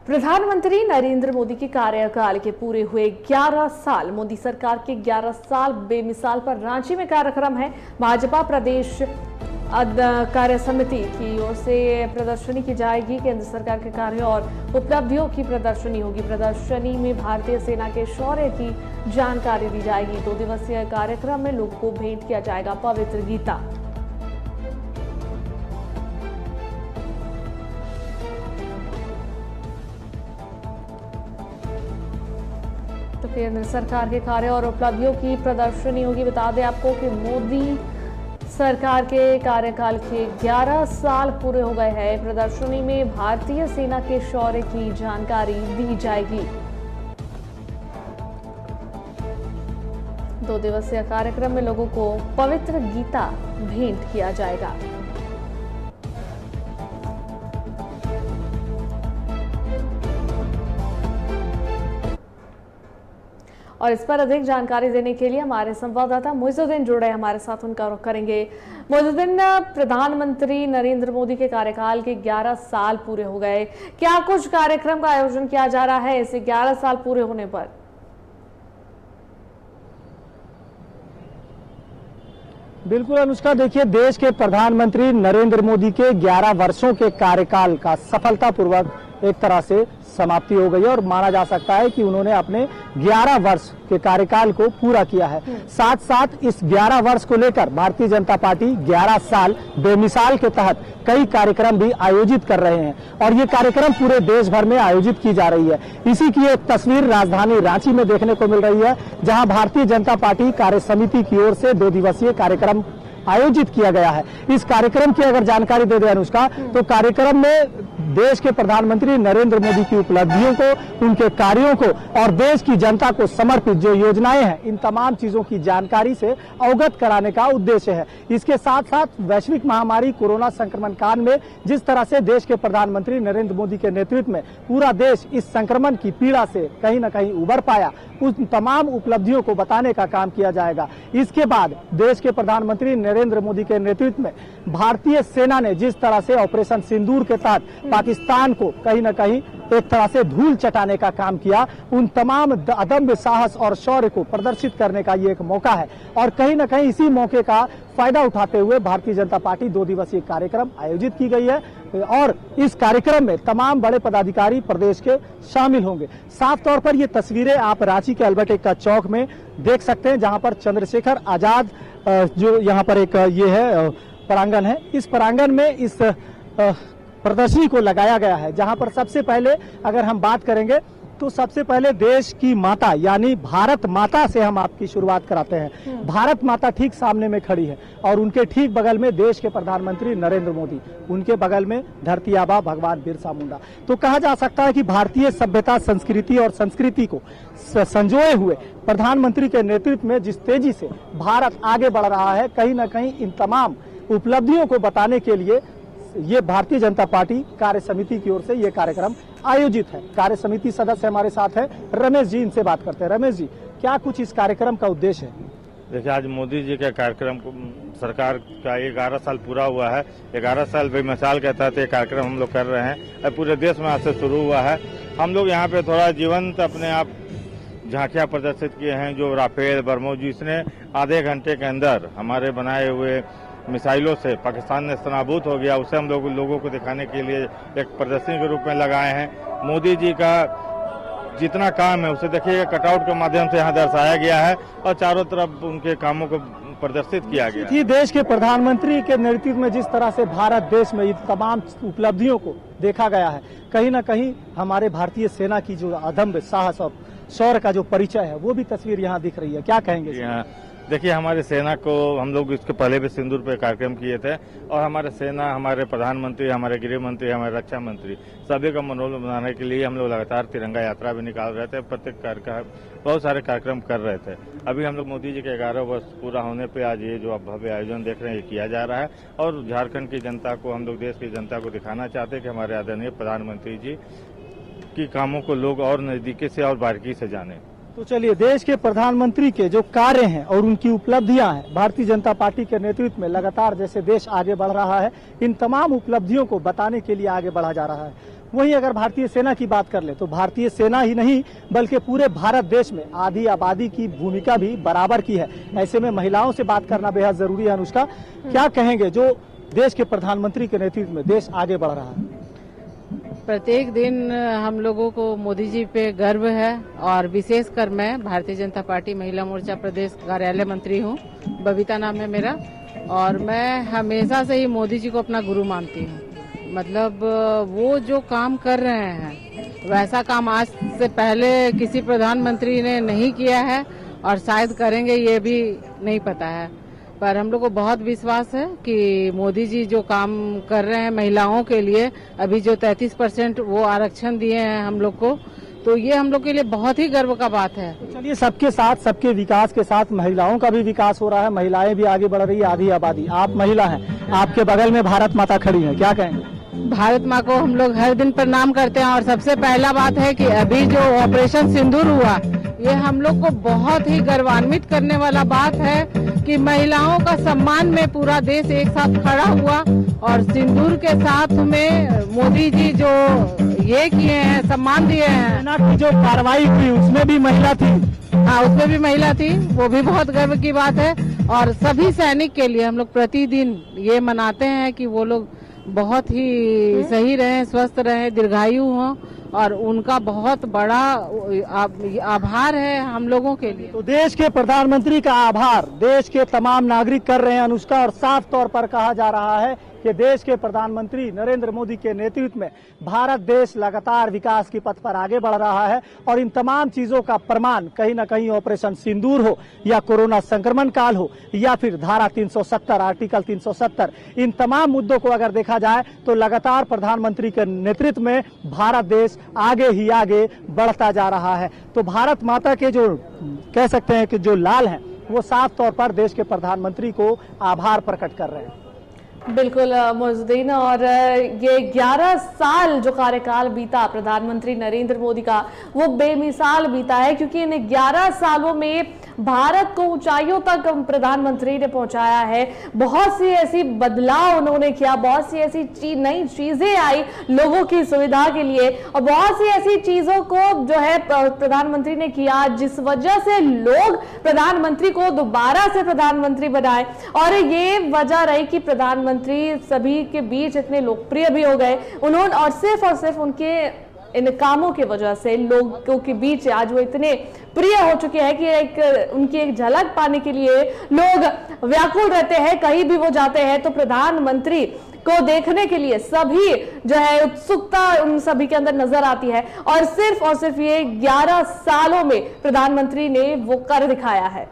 प्रधानमंत्री नरेंद्र मोदी के कार्यकाल के पूरे हुए 11 साल। मोदी सरकार के 11 साल बेमिसाल पर रांची में कार्यक्रम है। भाजपा प्रदेश कार्य समिति की ओर से प्रदर्शनी की जाएगी। केंद्र सरकार के कार्यों और उपलब्धियों की प्रदर्शनी होगी। प्रदर्शनी में भारतीय सेना के शौर्य की जानकारी दी जाएगी। 2 दिवसीय कार्यक्रम में लोगों को भेंट किया जाएगा पवित्र गीता। तो केंद्र सरकार के कार्य और उपलब्धियों की प्रदर्शनी होगी। बता दें आपको कि मोदी सरकार के कार्यकाल के 11 साल पूरे हो गए हैं। प्रदर्शनी में भारतीय सेना के शौर्य की जानकारी दी जाएगी। 2 दिवसीय कार्यक्रम में लोगों को पवित्र गीता भेंट किया जाएगा। और इस पर अधिक जानकारी देने के लिए हमारे संवाददाता मोइजुद्दीन जुड़े हमारे साथ, उनका रुख करेंगे। मोइजुद्दीन, प्रधानमंत्री नरेंद्र मोदी के कार्यकाल के 11 साल पूरे हो गए, क्या कुछ कार्यक्रम का आयोजन किया जा रहा है इसे 11 साल पूरे होने पर? बिल्कुल अनुष्का, देखिए देश के प्रधानमंत्री नरेंद्र मोदी के 11 वर्षों के कार्यकाल का सफलतापूर्वक एक तरह से समाप्ति हो गई है और माना जा सकता है कि उन्होंने अपने 11 वर्ष के कार्यकाल को पूरा किया है। साथ साथ इस 11 वर्ष को लेकर भारतीय जनता पार्टी 11 साल बेमिसाल के तहत कई कार्यक्रम भी आयोजित कर रहे हैं और ये कार्यक्रम पूरे देश भर में आयोजित की जा रही है। इसी की एक तस्वीर राजधानी रांची में देखने को मिल रही है, जहां भारतीय जनता पार्टी कार्य समिति की ओर से 2 दिवसीय कार्यक्रम आयोजित किया गया है। इस कार्यक्रम की अगर जानकारी दे दे अनुष्का, तो कार्यक्रम में देश के प्रधानमंत्री नरेंद्र मोदी की उपलब्धियों को, उनके कार्यों को और देश की जनता को समर्पित जो योजनाएं हैं, इन तमाम चीजों की जानकारी से अवगत कराने का उद्देश्य है। इसके साथ साथ वैश्विक महामारी कोरोना संक्रमण काल में जिस तरह से देश के प्रधानमंत्री नरेंद्र मोदी के नेतृत्व में पूरा देश इस संक्रमण की पीड़ा से कहीं न कहीं उबर पाया, उन तमाम उपलब्धियों को बताने का काम किया जाएगा। इसके बाद देश के प्रधानमंत्री नरेंद्र मोदी के नेतृत्व में भारतीय सेना ने जिस तरह से ऑपरेशन सिंदूर के तहत पाकिस्तान को कहीं न कहीं एक तरह से धूल चटाने का काम किया, उन तमाम अदम्य साहस और शौर्य को प्रदर्शित करने का ये एक मौका है और कहीं न कहीं इसी मौके का फायदा उठाते हुए भारतीय जनता पार्टी 2 दिवसीय कार्यक्रम आयोजित की गई है और इस कार्यक्रम में तमाम बड़े पदाधिकारी प्रदेश के शामिल होंगे। साफ तौर पर ये तस्वीरें आप रांची के अल्बर्ट एक्का चौक में देख सकते हैं, जहां पर चंद्रशेखर आजाद जो यहाँ पर एक ये है प्रांगण है, इस प्रांगण में इस प्रदर्शनी को लगाया गया है, जहां पर सबसे पहले अगर हम बात करेंगे तो सबसे पहले देश की माता यानी भारत माता से हम आपकी शुरुआत कराते हैं। भारत माता ठीक सामने में खड़ी है और उनके ठीक बगल में देश के प्रधानमंत्री नरेंद्र मोदी, उनके बगल में धरती आबा भगवान बिरसा मुंडा। तो कहा जा सकता है कि भारतीय सभ्यता, संस्कृति और संस्कृति को संजोए हुए प्रधानमंत्री के नेतृत्व में जिस तेजी से भारत आगे बढ़ रहा है, कहीं न कहीं इन तमाम उपलब्धियों को बताने के लिए ये भारतीय जनता पार्टी कार्य समिति की ओर से ये कार्यक्रम आयोजित है। कार्य समिति सदस्य हमारे साथ है रमेश जी, इनसे बात करते हैं। रमेश जी, क्या कुछ इस कार्यक्रम का उद्देश्य है? देखिए, आज मोदी जी के कार्यक्रम को सरकार का 11 साल पूरा हुआ है। 11 साल बेमिसाल के तहत ये कार्यक्रम हम लोग कर रहे हैं और पूरे देश में आज से शुरू हुआ है। हम लोग यहाँ पे थोड़ा जीवंत अपने आप झांकियां प्रदर्शित किए हैं। जो राफेल, बरमोस, जिसने आधे घंटे के अंदर हमारे बनाए हुए मिसाइलों से पाकिस्तान ने नाबूद हो गया, उसे हम लोगों को दिखाने के लिए एक प्रदर्शनी के रूप में लगाए हैं। मोदी जी का जितना काम है उसे देखिए कटआउट के माध्यम से यहाँ दर्शाया गया है और चारों तरफ उनके कामों को प्रदर्शित किया गया है। देश के प्रधानमंत्री के नेतृत्व में जिस तरह से भारत देश में इन तमाम उपलब्धियों को देखा गया है, कहीं न कहीं हमारे भारतीय सेना की जो अदम्य साहस और शौर्य का जो परिचय है वो भी तस्वीर यहाँ दिख रही है। क्या कहेंगे? देखिए, हमारे सेना को हम लोग इसके पहले भी सिंदूर पे कार्यक्रम किए थे और हमारे सेना, हमारे प्रधानमंत्री, हमारे गृह मंत्री, हमारे रक्षा मंत्री सभी का मनोबल बनाने के लिए हम लोग लगातार तिरंगा यात्रा भी निकाल रहे थे। प्रत्येक कार्यक्रम बहुत सारे कार्यक्रम कर रहे थे। अभी हम लोग मोदी जी के 11 वर्ष पूरा होने पे आज ये जो भव्य आयोजन देख रहे हैं ये किया जा रहा है और झारखंड की जनता को, हम लोग देश की जनता को दिखाना चाहते हैं कि हमारे आदरणीय प्रधानमंत्री जी की कामों को लोग और नजदीकी से और बारीकी से जाने। तो चलिए, देश के प्रधानमंत्री के जो कार्य हैं और उनकी उपलब्धियां हैं, भारतीय जनता पार्टी के नेतृत्व में लगातार जैसे देश आगे बढ़ रहा है, इन तमाम उपलब्धियों को बताने के लिए आगे बढ़ा जा रहा है। वहीं अगर भारतीय सेना की बात कर ले तो भारतीय सेना ही नहीं बल्कि पूरे भारत देश में आधी आबादी की भूमिका भी बराबर की है। ऐसे में महिलाओं से बात करना बेहद जरूरी है। अनुष्का, क्या कहेंगे जो देश के प्रधानमंत्री के नेतृत्व में देश आगे बढ़ रहा है? प्रत्येक दिन हम लोगों को मोदी जी पे गर्व है और विशेषकर मैं भारतीय जनता पार्टी महिला मोर्चा प्रदेश कार्यालय मंत्री हूँ। बबीता नाम है मेरा और मैं हमेशा से ही मोदी जी को अपना गुरु मानती हूँ। मतलब वो जो काम कर रहे हैं वैसा काम आज से पहले किसी प्रधानमंत्री ने नहीं किया है और शायद करेंगे ये भी नहीं पता है। पर हम लोग को बहुत विश्वास है कि मोदी जी जो काम कर रहे हैं महिलाओं के लिए, अभी जो 33% वो आरक्षण दिए हैं हम लोग को, तो ये हम लोग के लिए बहुत ही गर्व का बात है। तो चलिए, सबके साथ, सबके विकास के साथ महिलाओं का भी विकास हो रहा है, महिलाएं भी आगे बढ़ रही है। आधी आबादी, आप महिला हैं, आपके बगल में भारत माता खड़ी है, क्या कहेंगे? भारत माँ को हम लोग हर दिन प्रणाम करते हैं और सबसे पहला बात है कि अभी जो ऑपरेशन सिंदूर हुआ, ये हम लोग को बहुत ही गर्वान्वित करने वाला बात है कि महिलाओं का सम्मान में पूरा देश एक साथ खड़ा हुआ और सिंदूर के साथ में मोदी जी जो ये किए हैं, सम्मान दिए हैं। सेना की जो कार्रवाई हुई उसमें भी महिला थी। हाँ, उसमें भी महिला थी, वो भी बहुत गर्व की बात है। और सभी सैनिक के लिए हम लोग प्रतिदिन ये मनाते हैं कि वो लोग बहुत ही सही रहे, स्वस्थ रहे, दीर्घायु हों और उनका बहुत बड़ा आभार है हम लोगों के लिए। तो देश के प्रधानमंत्री का आभार देश के तमाम नागरिक कर रहे हैं अनुष्का, और साफ तौर पर कहा जा रहा है कि देश के प्रधानमंत्री नरेंद्र मोदी के नेतृत्व में भारत देश लगातार विकास की पथ पर आगे बढ़ रहा है। और इन तमाम चीजों का प्रमाण कहीं न कहीं ऑपरेशन सिंदूर हो या कोरोना संक्रमण काल हो या फिर धारा 370, आर्टिकल 370, इन तमाम मुद्दों को अगर देखा जाए तो लगातार प्रधानमंत्री के नेतृत्व में भारत देश आगे ही आगे बढ़ता जा रहा है। तो भारत माता के जो कह सकते हैं कि जो लाल हैं, वो साफ तौर पर देश के प्रधानमंत्री को आभार प्रकट कर रहे हैं। बिल्कुल मोइजुद्दीन, और ये 11 साल जो कार्यकाल बीता प्रधानमंत्री नरेंद्र मोदी का, वो बेमिसाल बीता है, क्योंकि इन 11 सालों में भारत को ऊंचाइयों तक प्रधानमंत्री ने पहुंचाया है। बहुत सी ऐसी बदलाव उन्होंने किया, बहुत सी ऐसी नई चीजें आई लोगों की सुविधा के लिए, और बहुत सी ऐसी चीजों को जो है प्रधानमंत्री ने किया जिस वजह से लोग प्रधानमंत्री को दोबारा से प्रधानमंत्री बनाए। और ये वजह रही कि प्रधानमंत्री सभी के बीच इतने लोकप्रिय भी हो गए उन्होंने, और सिर्फ उनके इन कामों की वजह से लोगों के बीच आज वो इतने प्रिय हो चुके हैं कि उनकी एक झलक पाने के लिए लोग व्याकुल रहते हैं। कहीं भी वो जाते हैं तो प्रधानमंत्री को देखने के लिए सभी जो है उत्सुकता उन सभी के अंदर नजर आती है, और सिर्फ ये 11 सालों में प्रधानमंत्री ने वो कर दिखाया है।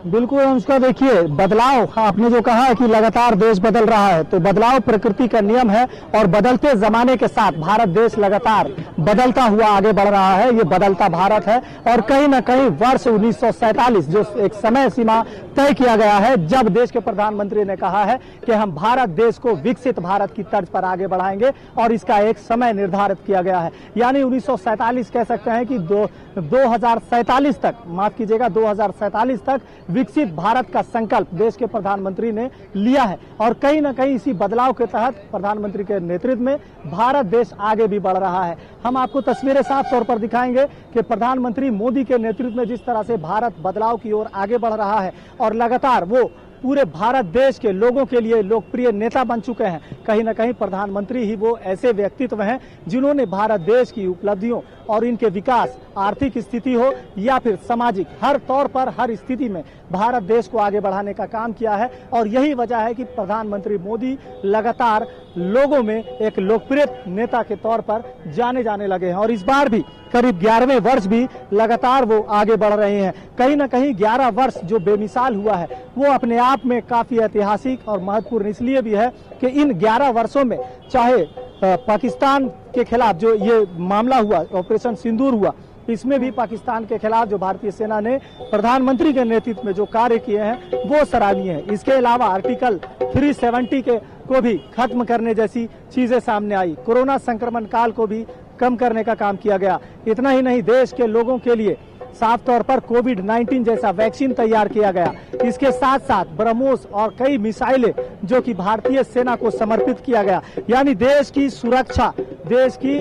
बिल्कुल अनुष्का, देखिए बदलाव, आपने जो कहा है कि लगातार देश बदल रहा है, तो बदलाव प्रकृति का नियम है और बदलते जमाने के साथ भारत देश लगातार बदलता हुआ आगे बढ़ रहा है। ये बदलता भारत है और कहीं ना कहीं वर्ष 1947 जो एक समय सीमा तय किया गया है, जब देश के प्रधानमंत्री ने कहा है कि हम भारत देश को विकसित भारत की तर्ज पर आगे बढ़ाएंगे और इसका एक समय निर्धारित किया गया है। यानी 1947 कह सकते हैं कि 2047 तक, माफ कीजिएगा 2047 तक विकसित भारत का संकल्प देश के प्रधानमंत्री ने लिया है। और कहीं ना कहीं इसी बदलाव के तहत प्रधानमंत्री के नेतृत्व में भारत देश आगे भी बढ़ रहा है। हम आपको तस्वीरें साफ तौर पर दिखाएंगे कि प्रधानमंत्री मोदी के नेतृत्व में जिस तरह से भारत बदलाव की ओर आगे बढ़ रहा है और लगातार वो पूरे भारत देश के लोगों के लिए लोकप्रिय नेता बन चुके हैं। कहीं ना कहीं प्रधानमंत्री ही वो ऐसे व्यक्तित्व हैं जिन्होंने भारत देश की उपलब्धियों और इनके विकास, आर्थिक स्थिति हो या फिर सामाजिक, हर तौर पर हर स्थिति में भारत देश को आगे बढ़ाने का काम किया है। और यही वजह है कि प्रधानमंत्री मोदी लगातार लोगों में एक लोकप्रिय नेता के तौर पर जाने जाने लगे हैं। और इस बार भी करीब 11वें वर्ष भी लगातार वो आगे बढ़ रहे हैं। कहीं ना कहीं 11 वर्ष जो बेमिसाल हुआ है वो अपने आप में काफी ऐतिहासिक और महत्वपूर्ण इसलिए भी है कि इन 11 वर्षों में चाहे पाकिस्तान के खिलाफ जो ये मामला हुआ, ऑपरेशन सिंदूर हुआ, इसमें भी पाकिस्तान के खिलाफ जो भारतीय सेना ने प्रधानमंत्री के नेतृत्व में जो कार्य किए हैं वो सराहनीय है। इसके अलावा आर्टिकल 370 को भी खत्म करने जैसी चीजें सामने आई, कोरोना संक्रमण काल को भी कम करने का काम किया गया। इतना ही नहीं, देश के लोगों के लिए साफ तौर पर कोविड-19 जैसा वैक्सीन तैयार किया गया। इसके साथ साथ ब्रह्मोस और कई मिसाइलें जो कि भारतीय सेना को समर्पित किया गया। यानी देश की सुरक्षा, देश की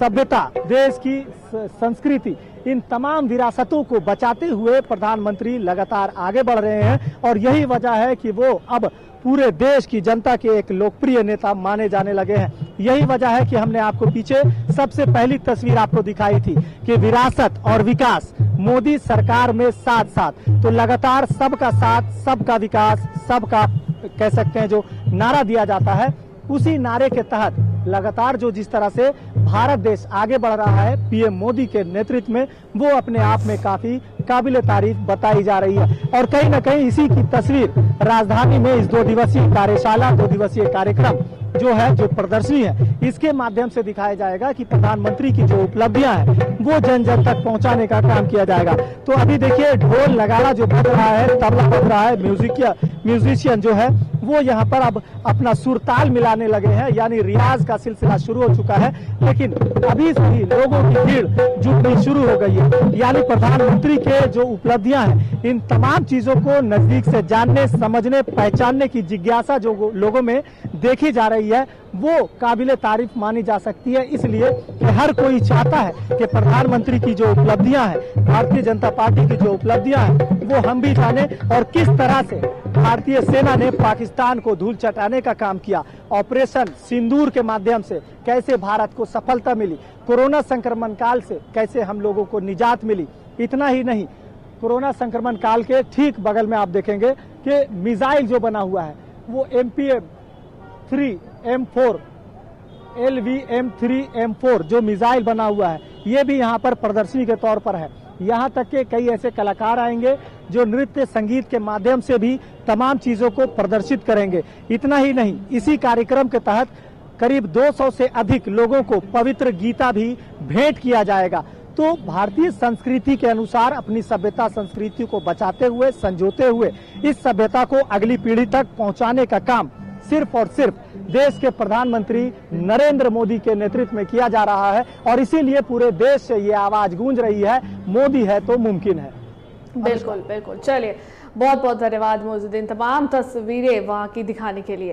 सभ्यता, देश की संस्कृति, इन तमाम विरासतों को बचाते हुए प्रधानमंत्री लगातार आगे बढ़ रहे हैं और यही वजह है कि वो अब पूरे देश की जनता के एक लोकप्रिय नेता माने जाने लगे हैं। यही वजह है कि हमने आपको पीछे सबसे पहली तस्वीर आपको दिखाई थी कि विरासत और विकास मोदी सरकार में साथ साथ, तो लगातार सबका साथ, सबका विकास, सबका कह सकते हैं जो नारा दिया जाता है, उसी नारे के तहत लगातार जो जिस तरह से भारत देश आगे बढ़ रहा है पीएम मोदी के नेतृत्व में, वो अपने आप में काफी काबिल तारीफ बताई जा रही है। और कहीं न कहीं इसी की तस्वीर राजधानी में इस 2 दिवसीय कार्यशाला, 2 दिवसीय कार्यक्रम जो है, जो प्रदर्शनी है, इसके माध्यम से दिखाया जाएगा कि प्रधानमंत्री की जो उपलब्धियां हैं वो जन जन तक पहुंचाने का काम किया जाएगा। तो अभी देखिए ढोल नगाड़ा जो बज रहा है, तबला बज रहा है, म्यूजिशियन जो है वो यहाँ पर अब अपना सुरताल मिलाने लगे हैं, यानी रियाज का सिलसिला शुरू हो चुका है। लेकिन अभी से ही लोगों की भीड़ जुटनी शुरू हो गई है। यानी प्रधानमंत्री के जो उपलब्धियां हैं, इन तमाम चीजों को नजदीक से जानने, समझने, पहचानने की जिज्ञासा जो लोगों में देखी जा रही है, वो काबिले तारीफ मानी जा सकती है। इसलिए कि हर कोई चाहता है कि प्रधानमंत्री की जो उपलब्धियां हैं, भारतीय जनता पार्टी की जो उपलब्धियां हैं, वो हम भी जाने और किस तरह से भारतीय सेना ने पाकिस्तान को धूल चटाने का काम किया। ऑपरेशन सिंदूर के माध्यम से कैसे भारत को सफलता मिली, कोरोना संक्रमण काल से कैसे हम लोगों को निजात मिली। इतना ही नहीं, कोरोना संक्रमण काल के ठीक बगल में आप देखेंगे कि मिसाइल जो बना हुआ है वो MPM-3 M4 LVM-3 M4 जो मिसाइल बना हुआ है, ये भी यहाँ पर प्रदर्शनी के तौर पर है। यहाँ तक के कई ऐसे कलाकार आएंगे जो नृत्य संगीत के माध्यम से भी तमाम चीजों को प्रदर्शित करेंगे। इतना ही नहीं, इसी कार्यक्रम के तहत करीब 200 से अधिक लोगों को पवित्र गीता भी भेंट किया जाएगा। तो भारतीय संस्कृति के अनुसार अपनी सभ्यता संस्कृति को बचाते हुए, संजोते हुए इस सभ्यता को अगली पीढ़ी तक पहुंचाने का काम सिर्फ और सिर्फ देश के प्रधानमंत्री नरेंद्र मोदी के नेतृत्व में किया जा रहा है। और इसीलिए पूरे देश से ये आवाज गूंज रही है, मोदी है तो मुमकिन है। बिल्कुल बिल्कुल। चलिए, बहुत बहुत धन्यवाद मोइजुद्दीन, तमाम तस्वीरें वहां की दिखाने के लिए।